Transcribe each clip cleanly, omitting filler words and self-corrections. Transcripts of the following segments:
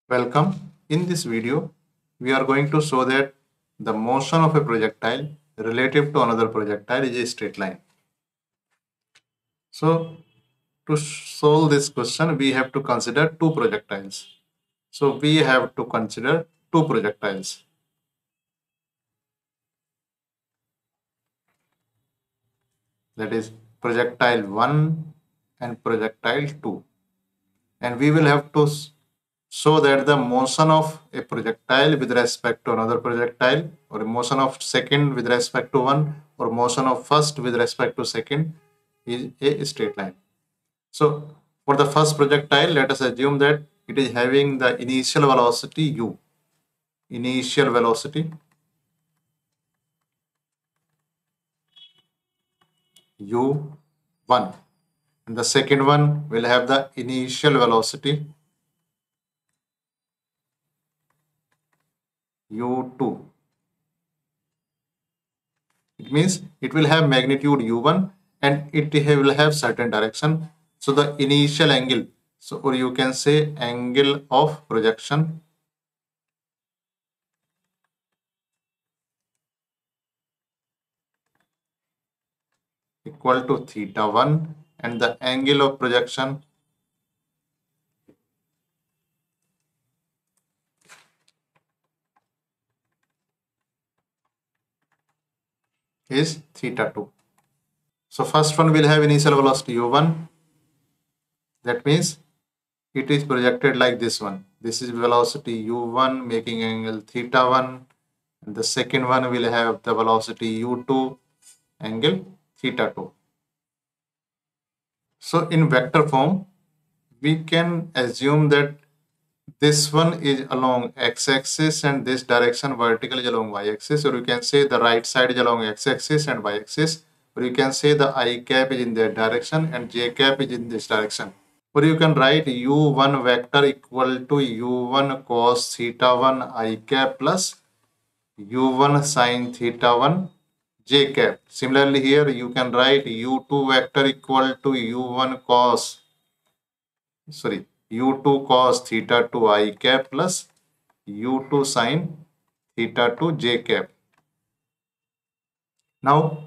Welcome. In this video, we are going to show that the motion of a projectile relative to another projectile is a straight line. So, to solve this question, we have to consider two projectiles. So, we have to consider two projectiles. That is projectile 1 and projectile 2. And we will have to show that the motion of a projectile with respect to another projectile, or motion of second with respect to one, or motion of first with respect to second is a straight line. So for the first projectile, let us assume that it is having the initial velocity u. Initial velocity u1, and the second one will have the initial velocity u2. It means it will have magnitude u1 and it will have certain direction. So the initial angle, so or you can say angle of projection equal to theta 1, and the angle of projection is theta 2. So first one will have initial velocity u1. That means it is projected like this one. This is velocity u1 making angle theta 1, and the second one will have the velocity u2 angle theta 2. So in vector form, we can assume that this one is along x-axis and this direction vertical is along y-axis, or you can say the right side is along x-axis and y-axis, or you can say the I cap is in that direction and j cap is in this direction. Or you can write u1 vector equal to u1 cos theta 1 I cap plus u1 sin theta 1 j cap. Similarly here you can write u2 vector equal to u1 cos u2 cos theta 2 I cap plus u2 sin theta 2 j cap. Now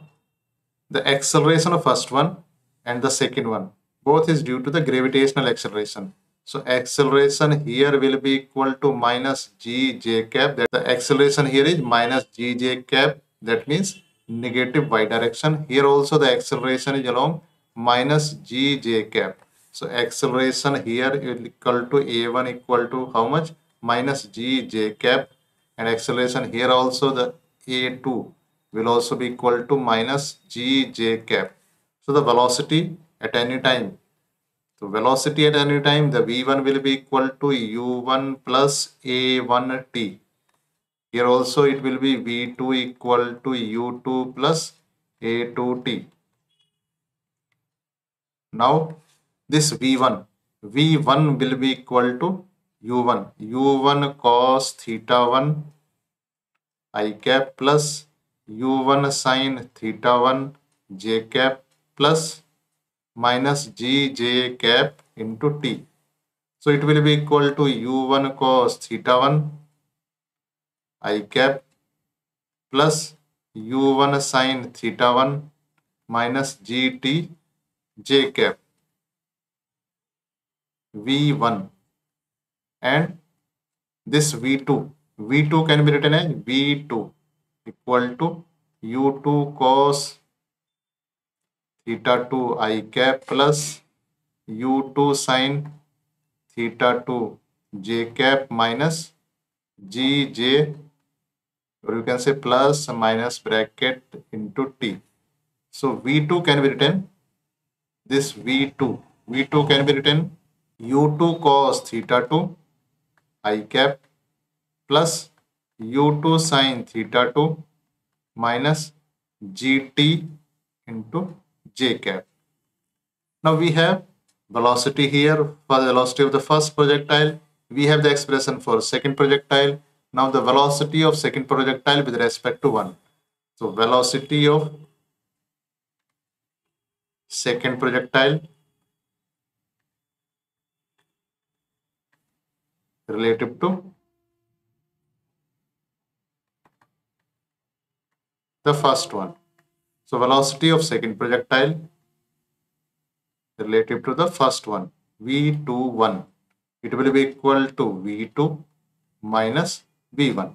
the acceleration of first one and the second one both is due to the gravitational acceleration. So acceleration here will be equal to minus g j cap. That the acceleration here is minus g j cap. That means negative y direction. Here also the acceleration is along minus g j cap. So acceleration here is equal to a1 equal to how much? Minus g j cap, and acceleration here also the a2 will also be equal to minus g j cap. So the velocity at any time, so velocity at any time, the v1 will be equal to u1 plus a1t. Here also it will be v2 equal to u2 plus a2t. Now this v1 will be equal to u1 cos theta 1 I cap plus u1 sin theta 1 j cap plus minus g j cap into t. So it will be equal to u1 cos theta 1 I cap plus u1 sin theta 1 minus gt j cap v1, and this v2 can be written as v2 equal to u2 cos theta 2 I cap plus u2 sin theta 2 j cap minus g j, or you can say plus minus bracket into t. So v2 can be written, this v2 can be written u2 cos theta 2 I cap plus u2 sin theta 2 minus gt into j cap. Now we have velocity here for the velocity of the first projectile. We have the expression for second projectile. Now the velocity of second projectile with respect to one. So velocity of second projectile relative to the first one. So velocity of second projectile relative to the first one, V21, it will be equal to V2 minus V1.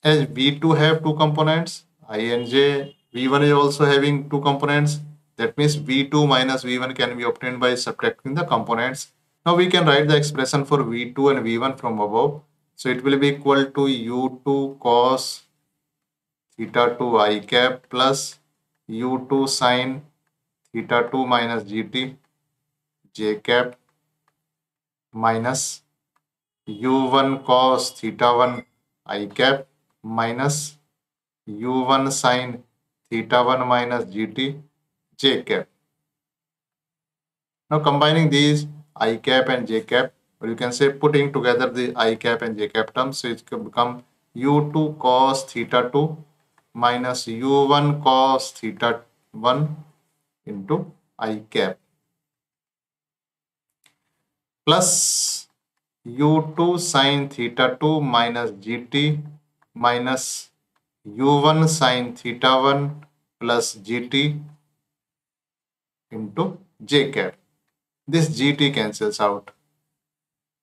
As V2 have two components, I and J, V1 is also having two components. That means V2 minus V1 can be obtained by subtracting the components. Now we can write the expression for V2 and V1 from above. So it will be equal to U2 cos theta 2 I cap plus U2 sin theta 2 minus GT J cap minus U1 cos theta 1 I cap minus U1 sin theta 1 minus GT J cap. Now combining these I cap and J cap, or you can say putting together the I cap and J cap terms, so it can become U2 cos theta 2 minus U1 cos theta 1 into I cap plus U2 sin theta 2 minus GT minus U1 sin theta 1 plus GT into J cap. This GT cancels out,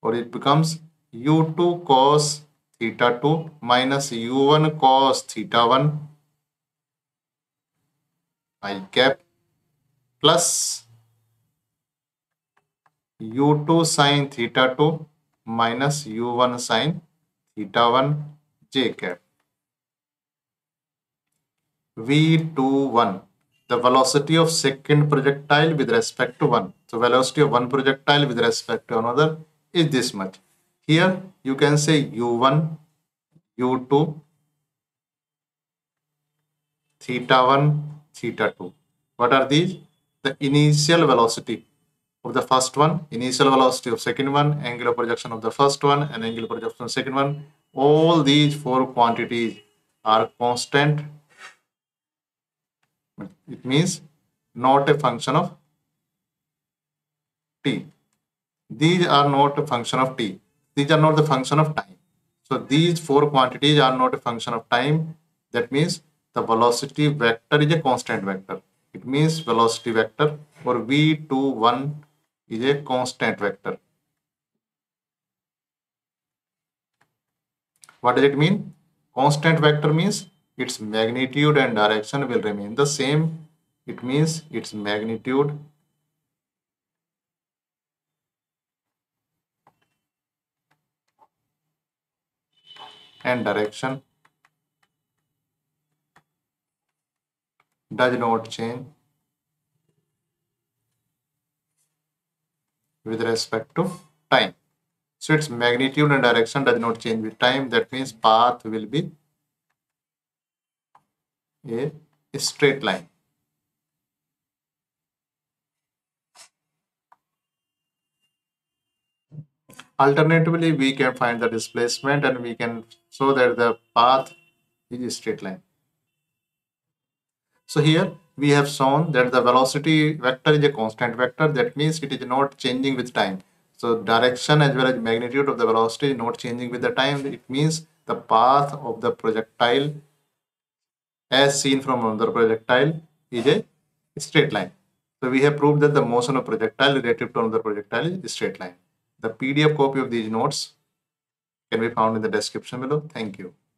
or it becomes U2 cos theta 2 minus U1 cos theta 1 I cap plus U2 sin theta 2 minus U1 sin theta 1 J cap. V21, the velocity of second projectile with respect to one. So velocity of one projectile with respect to another is this much. Here you can say U1, U2, theta 1, theta 2. What are these? The initial velocity of the first one, initial velocity of second one, angular projection of the first one, and angular projection of the second one. All these four quantities are constant. It means not a function of t. These are not a function of t. These are not the function of time. So these four quantities are not a function of time. That means the velocity vector is a constant vector. It means velocity vector for V21 is a constant vector. What does it mean? Constant vector means its magnitude and direction will remain the same. It means its magnitude and direction does not change with respect to time. So its magnitude and direction does not change with time. That means path will be a straight line. Alternatively, we can find the displacement and we can show that the path is a straight line. So here we have shown that the velocity vector is a constant vector. That means it is not changing with time. So direction as well as magnitude of the velocity is not changing with the time. It means the path of the projectile as seen from another projectile is a straight line. So we have proved that the motion of projectile relative to another projectile is a straight line. The PDF copy of these notes can be found in the description below. Thank you.